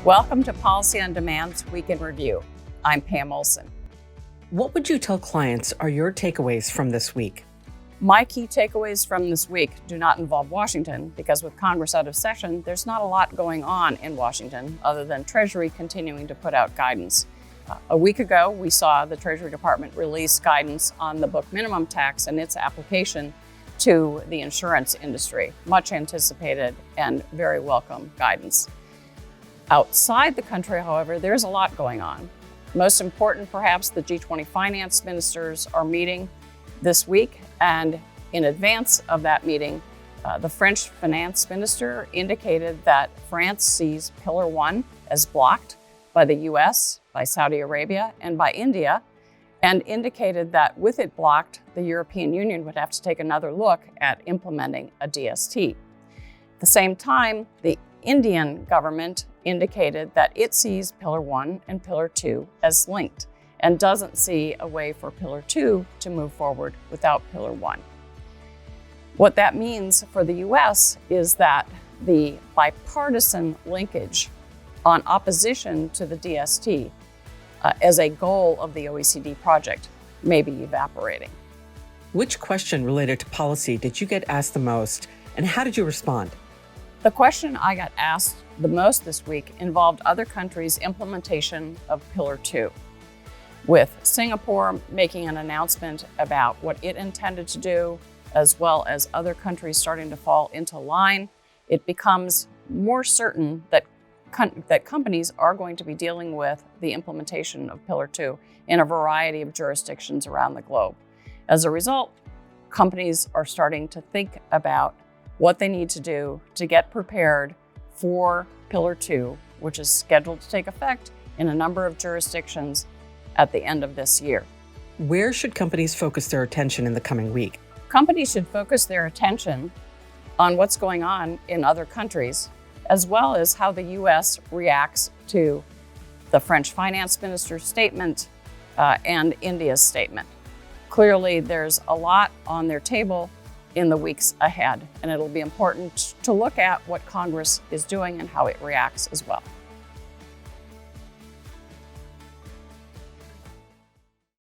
Welcome to Policy on Demand's Week in Review. I'm Pam Olson. What would you tell clients are your takeaways from this week? My key takeaways from this week do not involve Washington because with Congress out of session, there's not a lot going on in Washington other than Treasury continuing to put out guidance. A week ago, we saw the Treasury Department release guidance on the book minimum tax and its application to the insurance industry. Much anticipated and very welcome guidance. Outside the country, however, there's a lot going on. Most important, perhaps, the G20 finance ministers are meeting this week, and in advance of that meeting, the French finance minister indicated that France sees Pillar 1 as blocked by the US, by Saudi Arabia, and by India, and indicated that with it blocked, the European Union would have to take another look at implementing a DST. At the same time, the Indian government indicated that it sees Pillar 1 and Pillar 2 as linked and doesn't see a way for Pillar 2 to move forward without Pillar 1. What that means for the US is that the bipartisan linkage on opposition to the DST as a goal of the OECD project may be evaporating. Which question related to policy did you get asked the most, and how did you respond? The question I got asked the most this week involved other countries' implementation of Pillar 2. With Singapore making an announcement about what it intended to do, as well as other countries starting to fall into line, it becomes more certain that companies are going to be dealing with the implementation of Pillar 2 in a variety of jurisdictions around the globe. As a result, companies are starting to think about what they need to do to get prepared for Pillar 2, which is scheduled to take effect in a number of jurisdictions at the end of this year. Where should companies focus their attention in the coming week? Companies should focus their attention on what's going on in other countries, as well as how the US reacts to the French finance minister's statement and India's statement. Clearly, there's a lot on their table in the weeks ahead, and it'll be important to look at what Congress is doing and how it reacts as well.